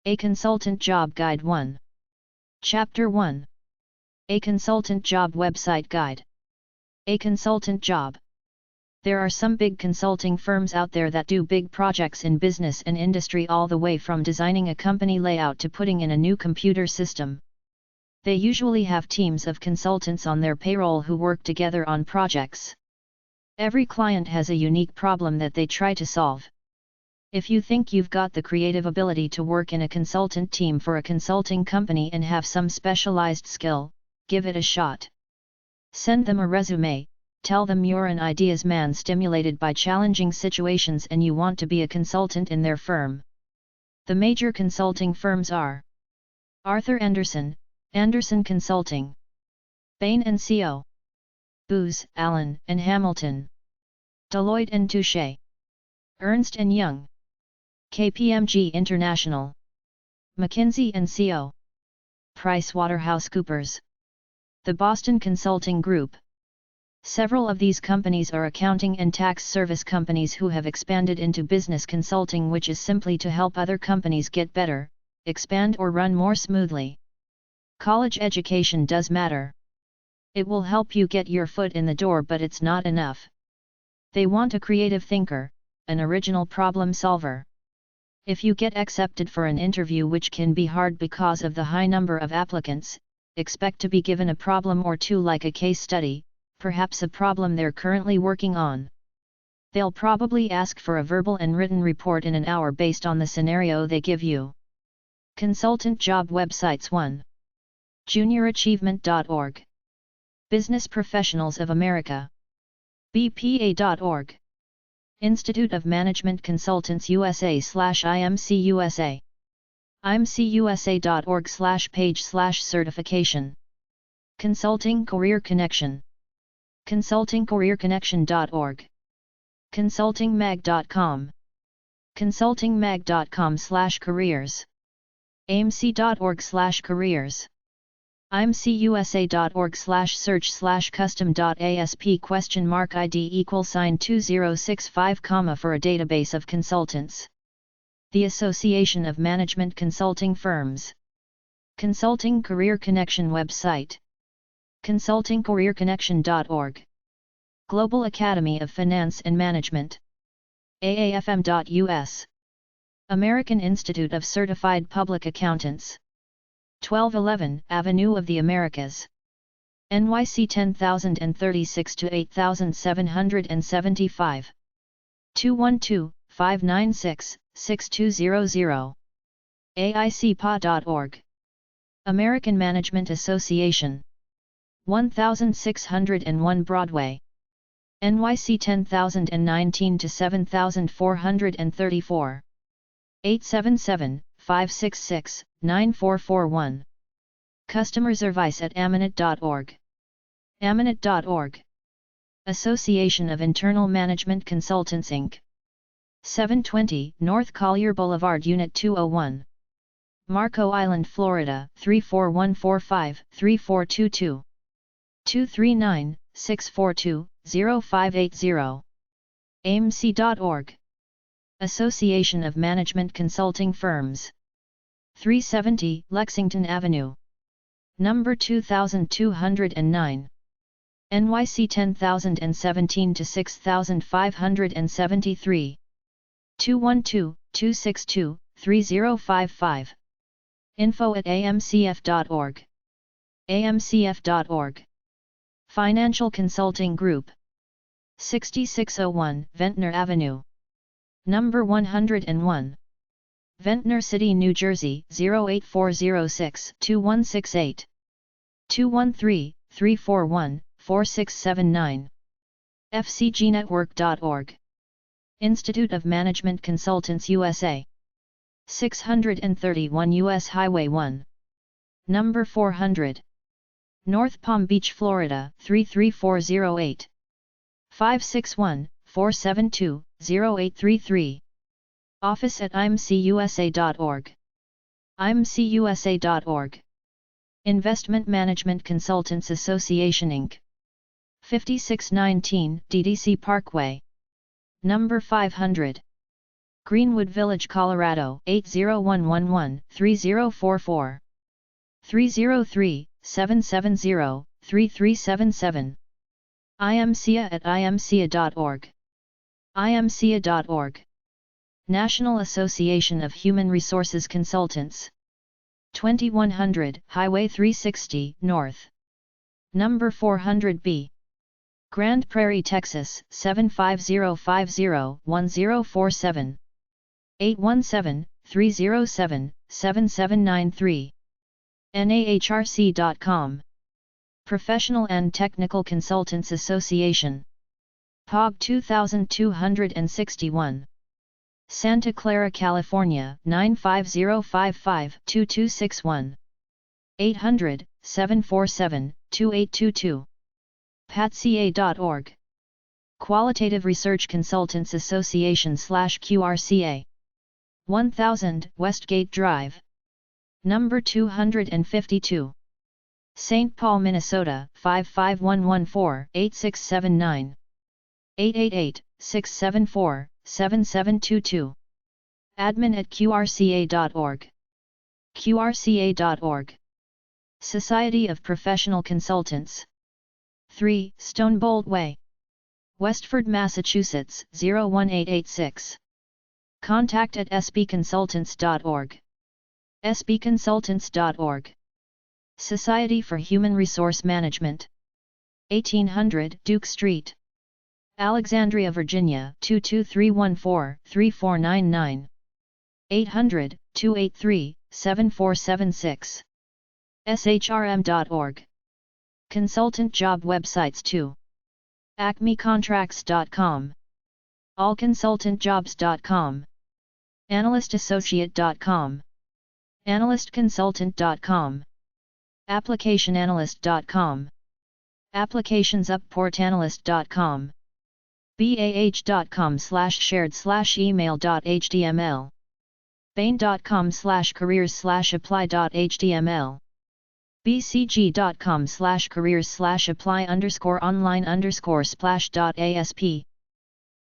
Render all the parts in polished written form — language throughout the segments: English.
A Consultant Job Guide 1. Chapter 1. A Consultant Job Website Guide. A consultant job. There are some big consulting firms out there that do big projects in business and industry, all the way from designing a company layout to putting in a new computer system. They usually have teams of consultants on their payroll who work together on projects. Every client has a unique problem that they try to solve. If you think you've got the creative ability to work in a consultant team for a consulting company and have some specialized skill, give it a shot. Send them a resume, tell them you're an ideas man stimulated by challenging situations and you want to be a consultant in their firm. The major consulting firms are Arthur Andersen, Andersen Consulting; Bain & Co., Booz Allen and Hamilton; Deloitte & Touche; Ernst & Young; KPMG International; McKinsey & Co., PricewaterhouseCoopers; the Boston Consulting Group. Several of these companies are accounting and tax service companies who have expanded into business consulting, which is simply to help other companies get better, expand or run more smoothly. College education does matter. It will help you get your foot in the door, but it's not enough. They want a creative thinker, an original problem solver. If you get accepted for an interview, which can be hard because of the high number of applicants, expect to be given a problem or two, like a case study, perhaps a problem they're currently working on. They'll probably ask for a verbal and written report in an hour based on the scenario they give you. Consultant job websites. 1. JuniorAchievement.org. Business Professionals of America. BPA.org. Institute of Management Consultants USA/IMCUSA. imcusa.org/page/certification. Consulting Career Connection. consultingcareerconnection.org. consultingmag.com. consultingmag.com/careers. amc.org/careers. imcusa.org/search/custom.asp?ID =2065, for a database of consultants. The Association of Management Consulting Firms. Consulting Career Connection website. consultingcareerconnection.org. Global Academy of Finance and Management. aafm.us. American Institute of Certified Public Accountants. 1211 Avenue of the Americas. NYC 10036 to 8775. 212-596-6200. aicpa.org. American Management Association. 1601 Broadway. NYC 10019 to 7434. 877-566-9441. Customer Service at Aminet.org. Aminet.org. Association of Internal Management Consultants Inc. 720 North Collier Boulevard, Unit 201. Marco Island, Florida 34145-3422. 239-642-0580. amc.org. Association of Management Consulting Firms. 370 Lexington Avenue. Number 2209. NYC 10017 to 6573. 212-262-3055. info@amcf.org. amcf.org. Financial Consulting Group. 6601 Ventnor Avenue. Number 101. Ventnor City, New Jersey 08406-2168. 213-341-4679. fcgnetwork.org. Institute of Management Consultants USA. 631 U.S. Highway 1. Number 400. North Palm Beach, Florida 33408. 561-472-0833. Office at imcusa.org. imcusa.org. Investment Management Consultants Association Inc. 5619 DDC Parkway. Number 500. Greenwood Village, Colorado 80111-3044. 303-770-3377. imca@imca.org. imca.org. National Association of Human Resources Consultants. 2100 Highway 360 North. Number 400B. Grand Prairie, Texas 75050-1047. 817-307-7793. nahrc.com. Professional and Technical Consultants Association. POG 2261. Santa Clara, California 95055-2261. 800-747-2822. patca.org. Qualitative Research Consultants Association /QRCA. 1000 Westgate Drive. Number 252. St. Paul, Minnesota 55114-8679. 888-674-7722. admin@qrca.org. qrca.org. Society of Professional Consultants. 3 Stonebolt Way, Westford, Massachusetts 01886. Contact at sbconsultants.org. sbconsultants.org. Society for Human Resource Management. 1800 Duke Street, Alexandria, Virginia 22314-3499. 800-283-7476. shrm.org. Consultant job websites 2. acmecontracts.com. allconsultantjobs.com. analystassociate.com. analystconsultant.com. applicationanalyst.com. applicationsupportanalyst.com. bah.com/shared/email.html. bain.com/careers/apply.html. bcg.com/careers/apply_online_splash.asp.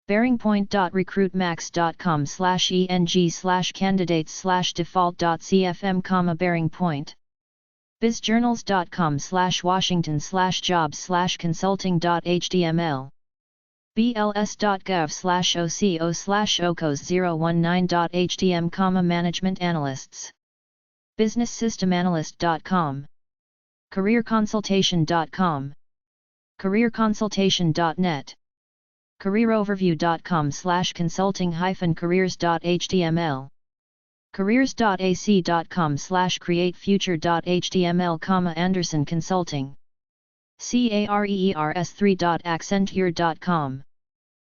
bearingpoint.recruitmax.com/eng/candidates/default.cfm, bearingpoint. bizjournals.com/washington/jobs/consulting.html. bls.gov/ocos/ocos019.htm, management analysts. businesssystemanalyst.com. careerconsultation.com. careerconsultation.net. careeroverview.com/consulting-careers.html. careers.ac.com/createfuture.html, Anderson Consulting. careers3.accenture.com.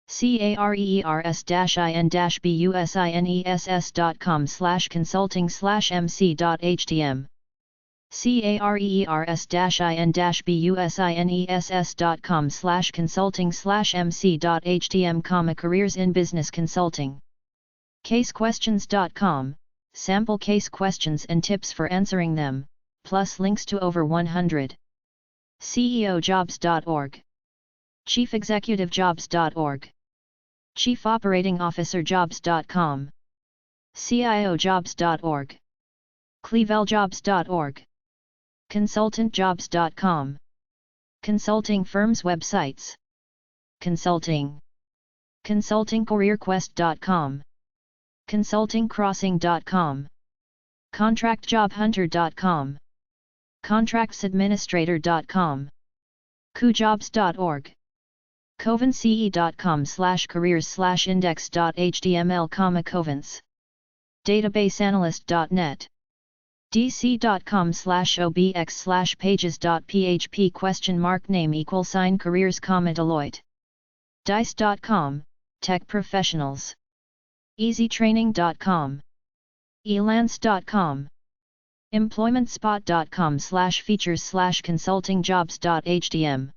careers-in-business.com/consulting/mc.htm. careers-in-business.com/consulting/mc.htm, careers in business consulting. casequestions.com, sample case questions and tips for answering them, plus links to over 100. ceojobs.org. chiefexecutivejobs.org. chiefoperatingofficerjobs.com. ciojobs.org. cleveljobs.org. consultantjobs.com. Consulting firms websites. Consulting. consultingcareerquest.com. consultingcrossing.com. contractjobhunter.com. contractsadministrator.com. cujobs.org. covance.com/careers/index.html, covance. databaseanalyst.net. dc.com/obx/pages.php ? Careers, Deloitte. dice.com, tech professionals. easytraining.com. elance.com. employmentspot.com/features/consultingjobs.htm.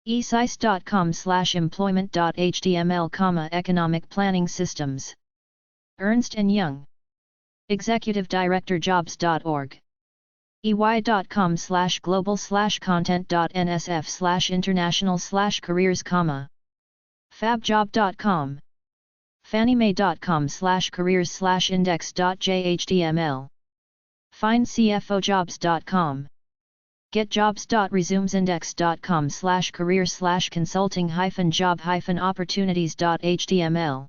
esice.com/employment.html, economic planning systems. Ernst & Young. executive-director-jobs.org. ey.com/global/content.nsf/international/careers, fabjob.com. fanniemae.com/careers/index.jhtml. findcfojobs.com. getjobs.resumes-career/consulting-job-opportunities.html.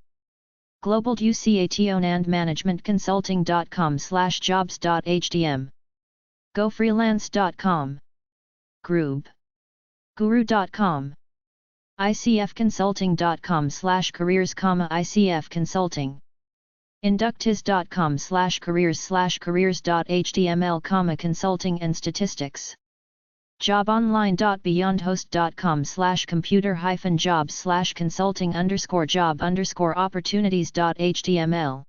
globalucationandmanagementconsulting.com/jobs.htm. gofreelance.com. Group. guru.com. icfconsulting.com/careers, ICF Consulting. inductis.com/careers/careers.html, consulting and statistics. jobonline.beyondhost.com/computer-job_opportunities.html.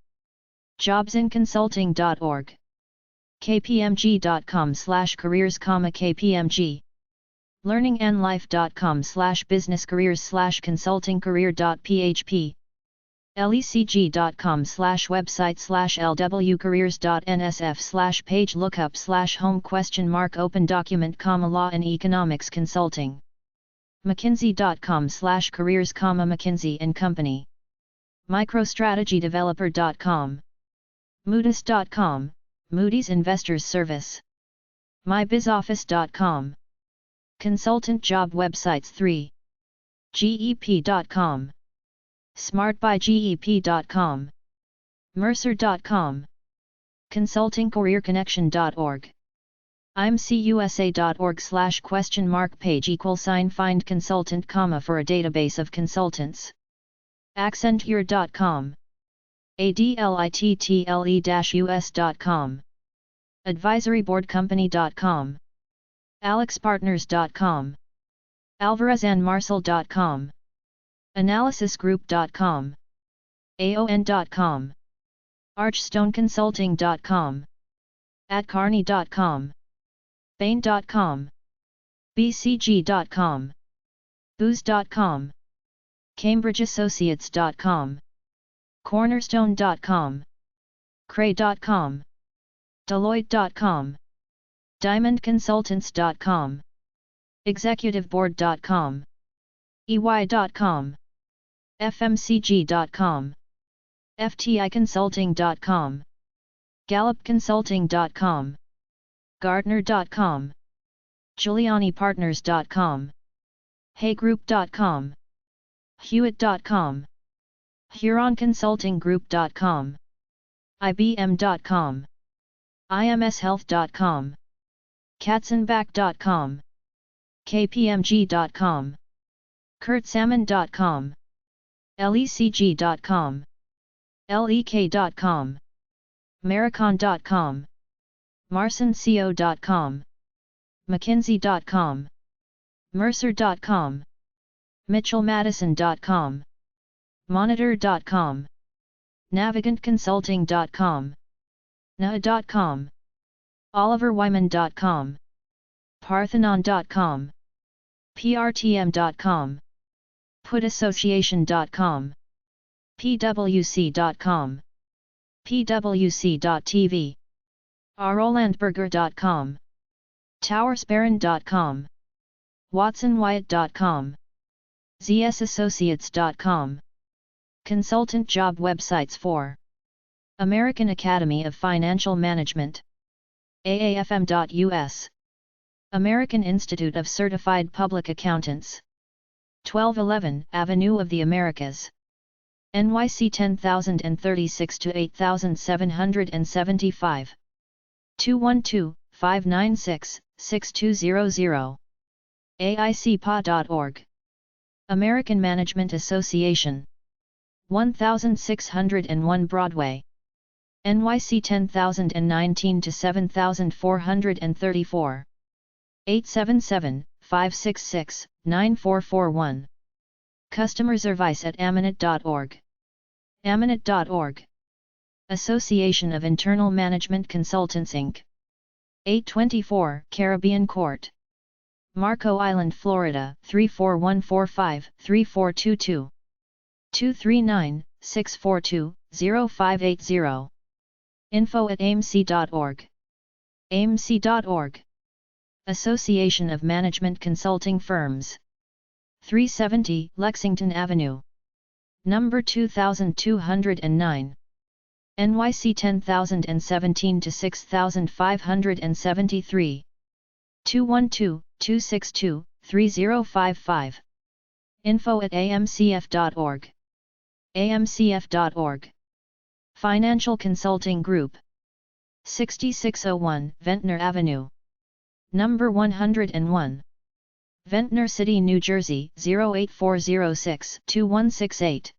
jobsinconsulting.org. kpmg.com/careers, KPMG. learningandlife.com/businesscareers/consultingcareer.php. lecg.com/website/lwcareers.nsf/page-lookup/home?open document, law and economics consulting. mckinsey.com/careers, McKinsey & Company. microstrategydeveloper.com. moodys.com, Moody's Investors Service. mybizoffice.com. Consultant job websites 3. gep.com. smartbygep.com. mercer.com. consultingcareerconnection.org. imcusa.org/?page=find consultant, for a database of consultants. accenture.com. adlittle-us.com. advisoryboardcompany.com. alexpartners.com. alvarezandmarcel.com. analysisgroup.com. aon.com. archstoneconsulting.com. atcarney.com. bain.com. bcg.com. booz.com. cambridgeassociates.com. cornerstone.com. cray.com. deloitte.com. diamondconsultants.com. executiveboard.com. ey.com. fmcg.com. fticonsulting.com. gallupconsulting.com. gardner.com. giulianipartners.com. heygroup.com. hewitt.com. huronconsultinggroup.com. ibm.com. imshealth.com. katzenbach.com. kpmg.com. kurtsalmon.com. lecg.com. lek.com. maricon.com. marcinco.com. mckinsey.com. mercer.com. mitchellmadison.com. monitor.com. navigantconsulting.com. nah.com. oliverwyman.com. parthenon.com. prtm.com. putassociation.com. pwc.com. pwc.tv. rolandberger.com. towersperrin.com. watsonwyatt.com. zsassociates.com. Consultant job websites 4. American Academy of Financial Management. aafm.us. American Institute of Certified Public Accountants. 1211 Avenue of the Americas. NYC 10036 to 8775. 212-596-6200. aicpa.org. American Management Association. 1601 Broadway. NYC 10019 to 7434. 877-566-9441. Customer service at aminit.org. aminit.org. Association of Internal Management Consultants Inc. 824 Caribbean Court. Marco Island, Florida 34145-3422. 239-642-0580. info@amc.org. amc.org. Association of Management Consulting Firms. 370 Lexington Avenue. Number 2209. NYC 10017 to 6573. 212-262-3055. info@amcf.org. amcf.org. Financial Consulting Group. 6601 Ventnor Avenue. Number 101. Ventnor City, New Jersey 08406-2168.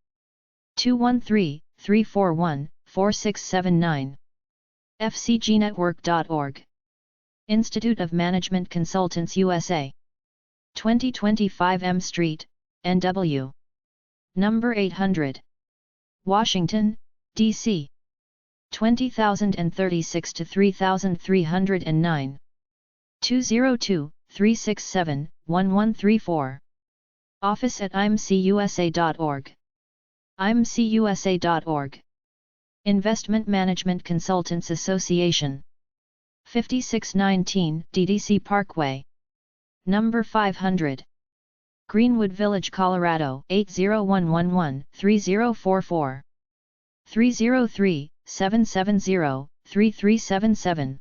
213-341-4679. fcgnetwork.org. Institute of Management Consultants USA. 2025 M Street, NW. Number 800. Washington, D.C. 20036 to 3309. 202-367-1134. Office at imcusa.org. imcusa.org. Investment Management Consultants Association. 5619 DDC Parkway. Number 500. Greenwood Village, Colorado 80111-3044. 303-770-3377.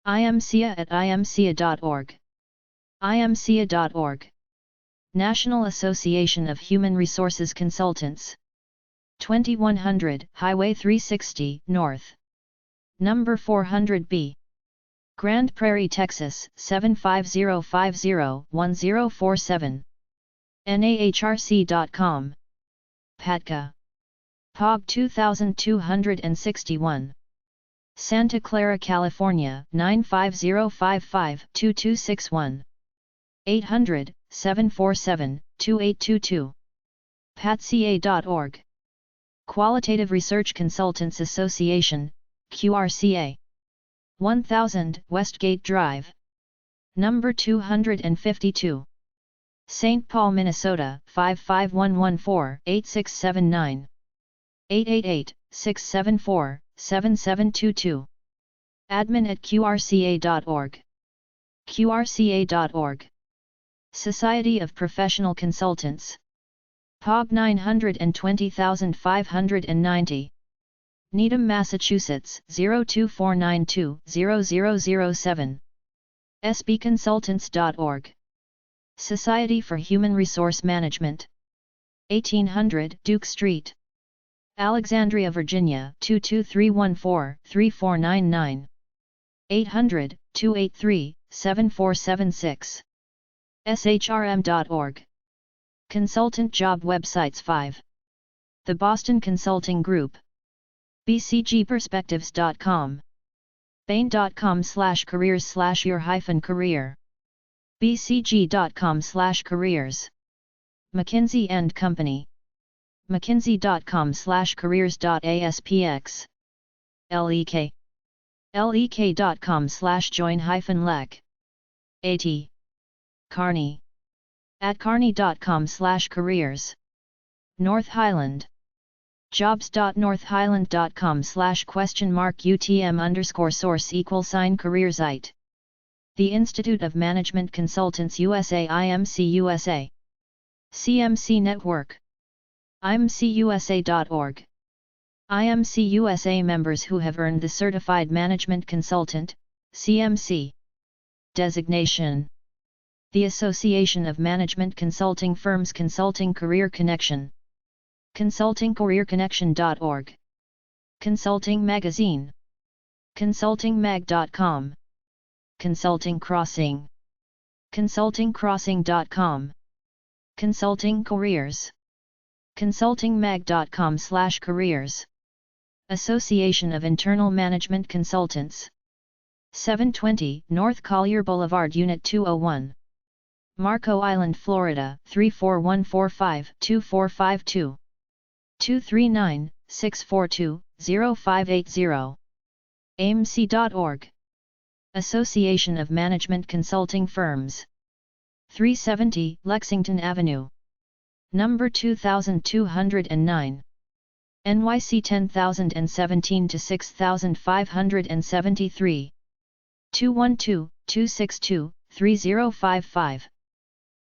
imcia at imcia.org. imcia.org. National Association of Human Resources Consultants. 2100 Highway 360 North. Number 400B. Grand Prairie, Texas 75050-1047. nahrc.com. PATCA. POG 2261. Santa Clara, California 95055-2261. 800-747-2822. patca.org. Qualitative Research Consultants Association, QRCA. 1000 Westgate Drive. Number 252. St. Paul, Minnesota 55114-8679. 888-674-7722. Admin at qrca.org. qrca.org. Society of Professional Consultants. POG 920590. Needham, Massachusetts 02492-0007. sbconsultants.org. Society for Human Resource Management. 1800 Duke Street, Alexandria, Virginia 22314-3499. 800-283-7476. shrm.org. Consultant Job Websites 5. The Boston Consulting Group. bcgperspectives.com. bain.com/careers/your-career. bcg.com/careers. McKinsey & Company. mckinsey.com/careers.aspx. lek. lek.com/join-lec. at. Kearney. At kearney.com/careers. North Highland. jobs.northhighland.com/UTM_source=careersite. The Institute of Management Consultants USA, IMC USA. CMC Network. imcusa.org. IMC USA members who have earned the Certified Management Consultant, CMC designation. The Association of Management Consulting Firms Consulting Career Connection. consultingcareerconnection.org. Consulting Magazine. consultingmag.com. Consulting Crossing. consultingcrossing.com. Consulting Careers. consultingmag.com/careers. Association of Internal Management Consultants. 720 North Collier Boulevard, Unit 201. Marco Island, Florida 34145-2452. 239-642-0580. amc.org. Association of Management Consulting Firms. 370 Lexington Avenue. Number 2209. NYC 10017 to 6573. 212-262-3055.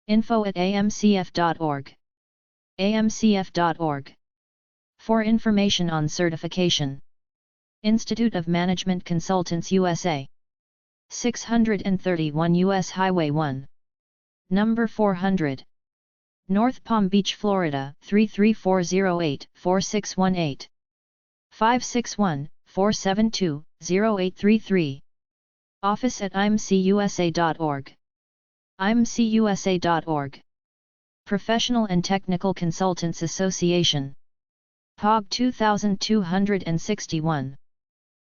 info@amcf.org. amcf.org. For information on certification. Institute of Management Consultants USA. 631 U.S. Highway 1. Number 400. North Palm Beach, Florida 33408-4618. 561-472-0833. Office at imcusa.org. imcusa.org. Professional and Technical Consultants Association. POG 2261.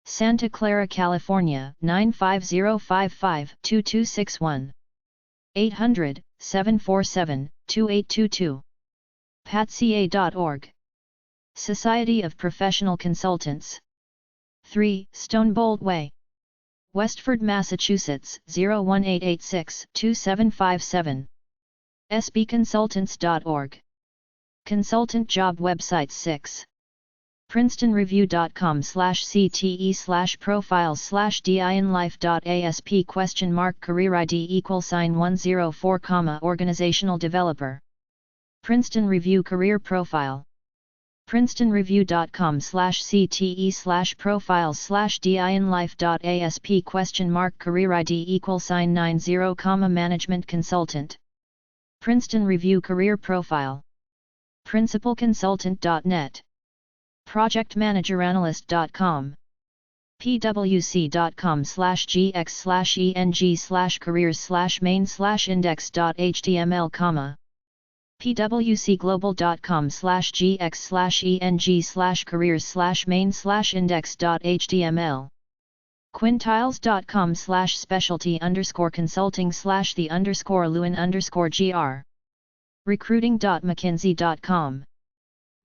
Santa Clara, California 95055-2261. 800-747-2822. patca.org. Society of Professional Consultants. 3 Stonebolt Way, Westford, Massachusetts 01886-2757. sbconsultants.org. Consultant job websites. 6. princetonreview.com/cte/profiles/dinlife.asp $?career ID =104, organizational developer. Princeton Review career profile. princetonreview.com/cte/profiles/dinlife.asp $?career ID =90, management consultant. Princeton Review career profile. principalconsultant.net. projectmanageranalyst.com. pwc.com/gx/eng/careers/main/index.html, pwcglobal.com/gx/eng/careers/main/index.html. quintiles.com/specialty_consulting/the_lewin_gr. recruiting.mckinsey.com.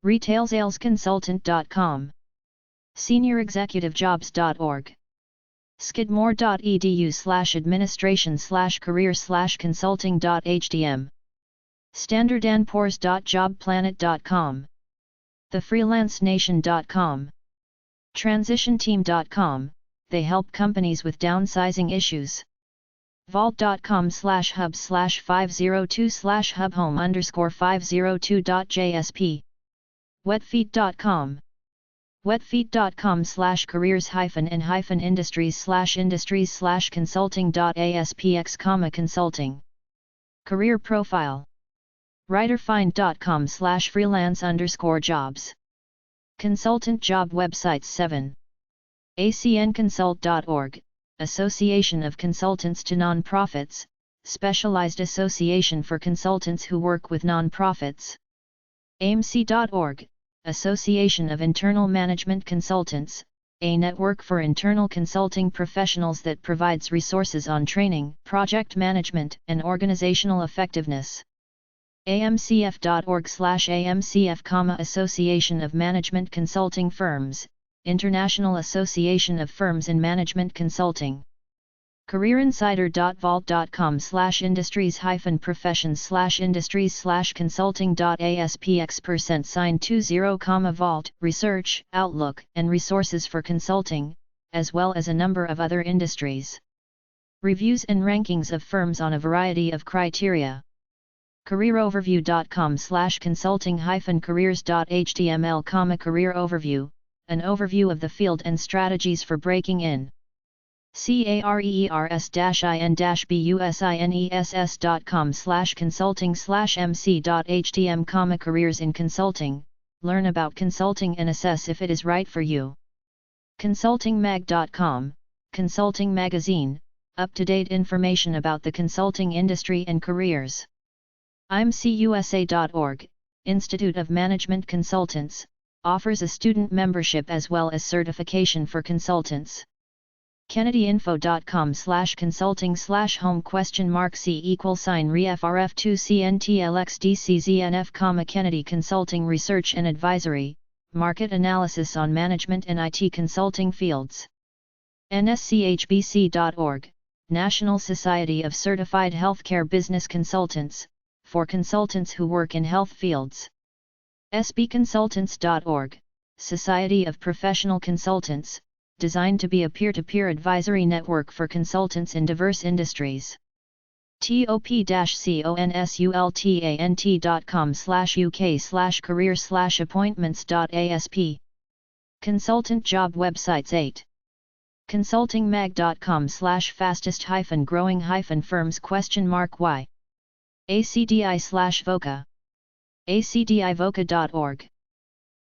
retailsalesconsultant.com. seniorexecutivejobs.org. skidmore.edu/administration/career/consulting.htm. standardandpoors.jobplanet.com. thefreelancenation.com. transitionteam.com, they help companies with downsizing issues. vault.com/hub/502/hubhome_502.jsp. wetfeet.com. wetfeet.com/careers-and-industries/consulting.aspx, consulting. Career profile. writerfind.com/freelance_jobs. Consultant job websites. 7. acnconsult.org, Association of Consultants to Nonprofits, specialized association for consultants who work with nonprofits. amc.org, Association of Internal Management Consultants, a network for internal consulting professionals that provides resources on training, project management, and organizational effectiveness. amcf.org/amcf, Association of Management Consulting Firms, International Association of Firms in Management Consulting. careerinsider.vault.com/industries-industries/consulting.aspx%20, Vault, research, outlook, and resources for consulting, as well as a number of other industries. Reviews and rankings of firms on a variety of criteria. careeroverview.com/consulting-careers.html, career overview, an overview of the field and strategies for breaking in. careers-in-business.com/consulting/mc.htm, careers in consulting, learn about consulting and assess if it is right for you. consultingmag.com, consulting magazine, up-to-date information about the consulting industry and careers. imcusa.org, Institute of Management Consultants, offers a student membership as well as certification for consultants. kennedyinfo.com/consulting/home?re-frf2cntlxdcznf, Kennedy Consulting Research and Advisory, Market Analysis on Management and IT Consulting Fields. nschbc.org, National Society of Certified Healthcare Business Consultants, for consultants who work in health fields. sbconsultants.org, Society of Professional Consultants, designed to be a peer-to-peer advisory network for consultants in diverse industries. top-consultant.uk/career/appointments.asp. Consultant job websites 8. consultingmag.com/fastest-growing-firms ?y. acdi/voca. acdivoca.org.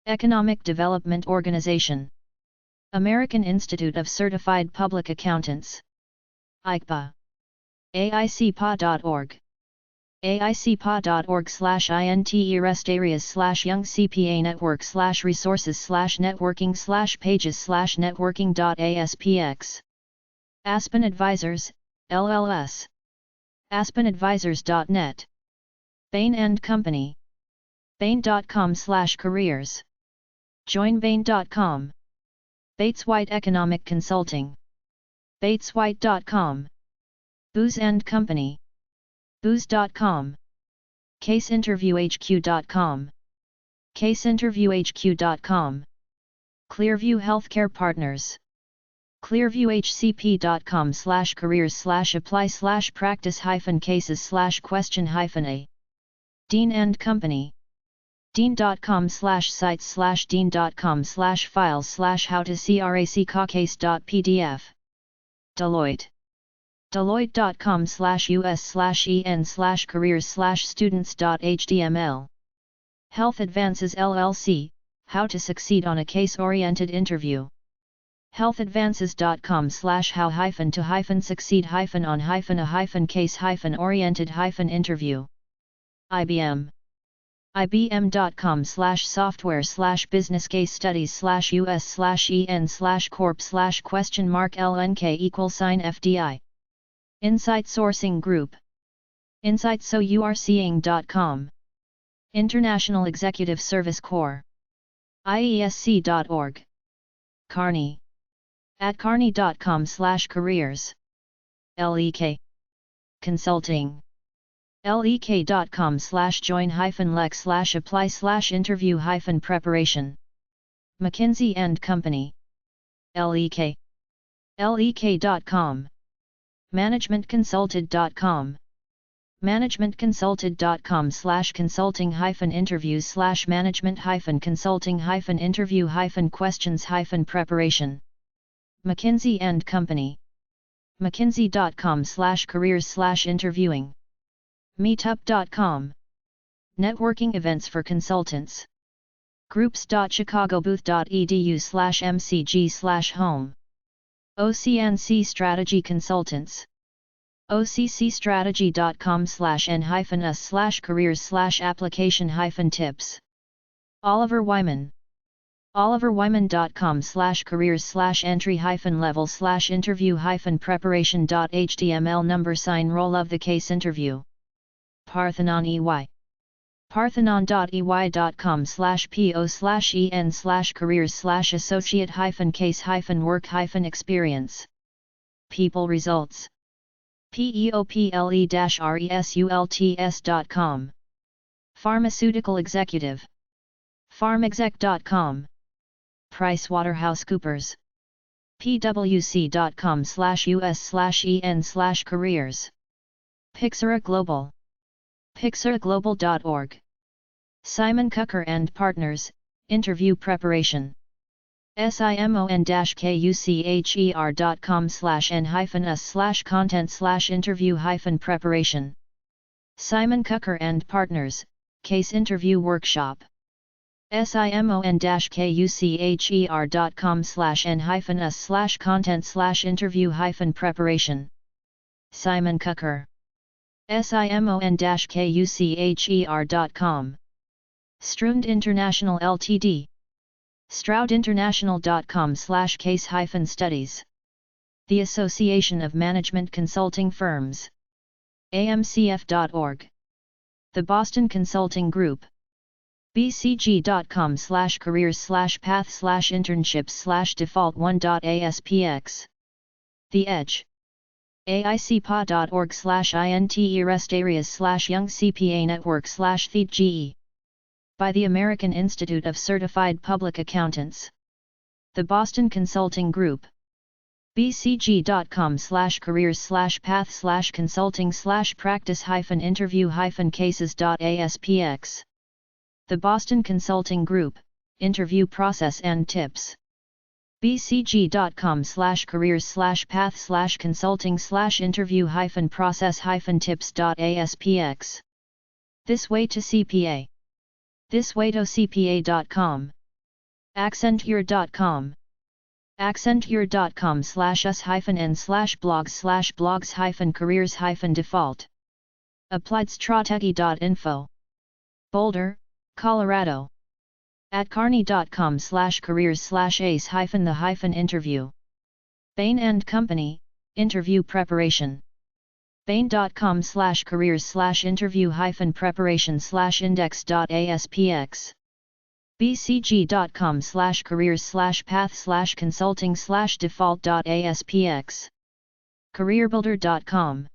Economic Development Organization. American Institute of Certified Public Accountants. ICPA. aicpa.org. aicpa.org/inte rest areas/young CPA network/resources/networking/pages/networking.aspx. Aspen Advisors, LLS. aspenadvisors.net. Bain & Company. bain.com/careers. Join bain.com. Bates White Economic Consulting. bateswhite.com. Booz & Company. booz.com. caseinterviewhq.com. caseinterviewhq.com. Clearview Healthcare Partners. clearviewhcp.com/careers/apply/practice-cases/question-a. Dean & Company. dean.com/sites/dean.com/files/how-to-cracks.pdf. Deloitte. deloitte.com/us/en/careers/students.html. Health Advances LLC, How to Succeed on a Case-Oriented Interview. healthadvances.com/how-to-succeed-on-a-case-oriented-interview. IBM. ibm.com/software/business-case-studies/us/en/corp/?LNK=FDI. Insight Sourcing Group. insightsourcing.com. International Executive Service Corps. iesc.org. Carney. @carney.com/careers. LEK. Consulting. lek.com/join-lex/apply/interview-preparation. McKinsey & Company. LEK. lek.com. managementconsulted.com. managementconsulted.com/consulting-interviews-consulting-interview-questions-preparation. McKinsey & Company. mckinsey.com/careers/interviewing. meetup.com. Networking events for consultants. groups.chicagobooth.edu/mcg/home. OCNC Strategy Consultants. occstrategy.com/n-us/careers/application-tips. Oliver Wyman. oliverwyman.com/careers/entry-level/interview-preparation.html number sign roll of the case interview. Parthenon EY. parthenon.ey.com/po/en/careers/associate-case-work-experience. People Results. people-results.com. Pharmaceutical Executive. pharmexec.com. PricewaterhouseCoopers. pwc.com/us/en/careers. Pixera Global. pixeraglobal.org. Simon Kucker & Partners, Interview Preparation. simon-kucher.com/n-us/content/interview-preparation. Simon Kucher & Partners, Case Interview Workshop. simon-kucher.com/n-us/content/interview-preparation. Simon Kucher. simon-kucher.com. Stroud International Ltd. stroudinternational.com/case-studies. The Association of Management Consulting Firms. amcf.org. The Boston Consulting Group. bcg.com/careers/path/internships/default1.aspx. The Edge. aicpa.org/inte rest areas/young CPA network/TheGE. By the American Institute of Certified Public Accountants. The Boston Consulting Group. bcg.com/careers/path/consulting/practice-interview-cases.aspx. The Boston Consulting Group, Interview Process and Tips. bcg.com/careers/path/consulting/interview-process-tips.aspx. This Way to CPA. thiswaytocpa.com. accenture.com. accenture.com/us-n/blogs/careers-default. appliedstrategy.info. Boulder, Colorado. atcarney.com/careers/ace-the-interview. Bain & Company, Interview Preparation. bain.com/careers/interview-preparation/index.aspx. bcg.com/careers/path/consulting/default.aspx. careerbuilder.com.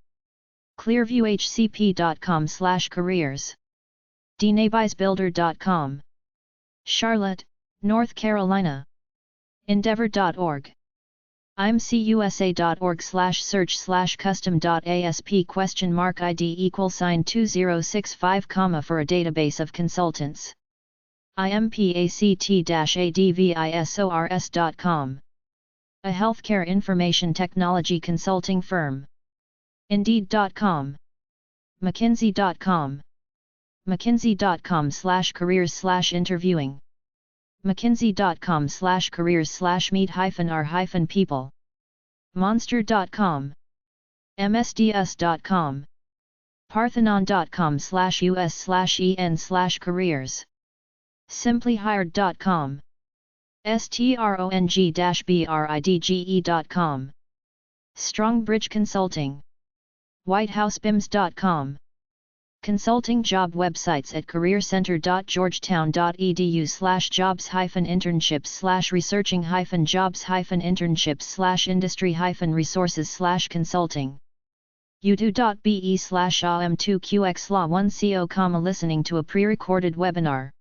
clearviewhcp.com/careers. dnabiesbuilder.com. Charlotte, North Carolina. Endeavor.org. imcusa.org/search/custom.asp?ID=2065, for a database of consultants. impact-advisors.com. A healthcare information technology consulting firm. Indeed.com. mckinsey.com. mckinsey.com/careers/interviewing. mckinsey.com/careers/meet-r-people. monster.com. msds.com. parthenon.com/us/en/careers. simplyhired.com. strong-bridge.com. Strongbridge Consulting. whitehousebims.com. Consulting job websites at careercenter.georgetown.edu/jobs-internships/researching-internships/industry-resources/consulting. udo.be/om2qxlaw10, listening to a pre-recorded webinar.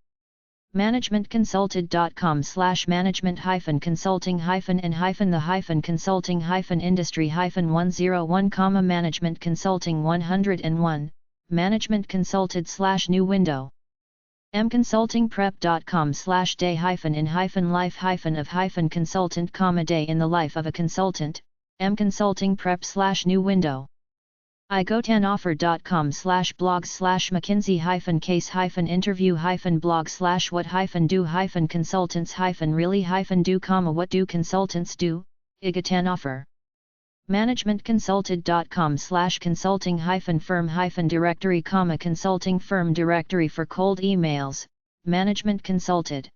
managementconsulted.com/management-consulting-and-the-consulting-industry-101, management consulting 101, management consulted/new window. mconsultingprep.com/day-in-life-of-consultant, day in the life of a consultant, mconsultingprep/new window. igotanoffer.com/blogs/mckinsey-blog/what-do-consultants-really-do, what do consultants do, igotanoffer. managementconsulted.com/consulting-firm-directory, consulting firm directory for cold emails, management consulted.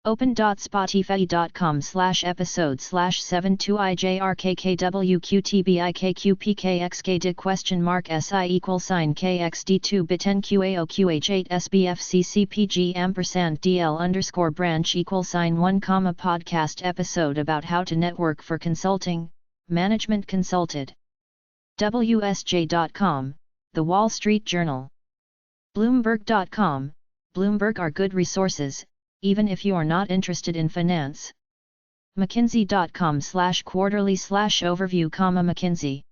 open.spotty.com/episode/72IJRKKWQTBIKQPKXK.dil_branch=1, podcast episode about how to network for consulting, management consulted. WSJ.com, The Wall Street Journal. Bloomberg.com, Bloomberg are good resources, even if you are not interested in finance. mckinsey.com/quarterly/overview, McKinsey.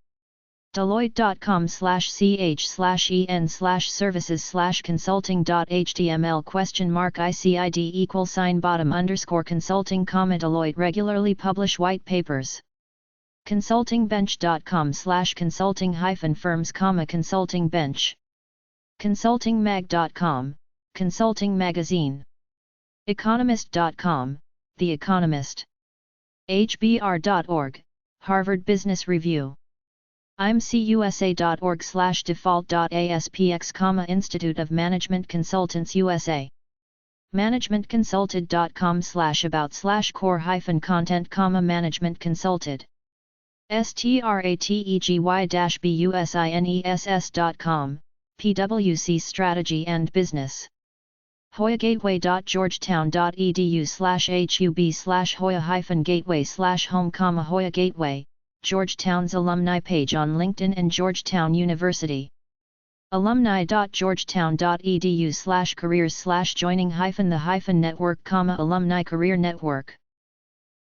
deloitte.com/ch/en/services/consulting.html $ICID=bottom_consulting, Deloitte regularly publish white papers. consultingbench.com/consulting-firms, consulting bench. consultingmag.com, consulting magazine. economist.com, The Economist. hbr.org, Harvard Business Review. imcusa.org/default.aspx, Institute of Management Consultants USA. managementconsulted.com/about/core-content, management consulted. strategY-business.com, PwC Strategy and Business. hoyagateway.georgetown.edu/hub/hoya-gateway/home, Hoya Gateway, Georgetown's alumni page on LinkedIn and Georgetown University. alumni.georgetown.edu/careers/joining-the-network, alumni career network.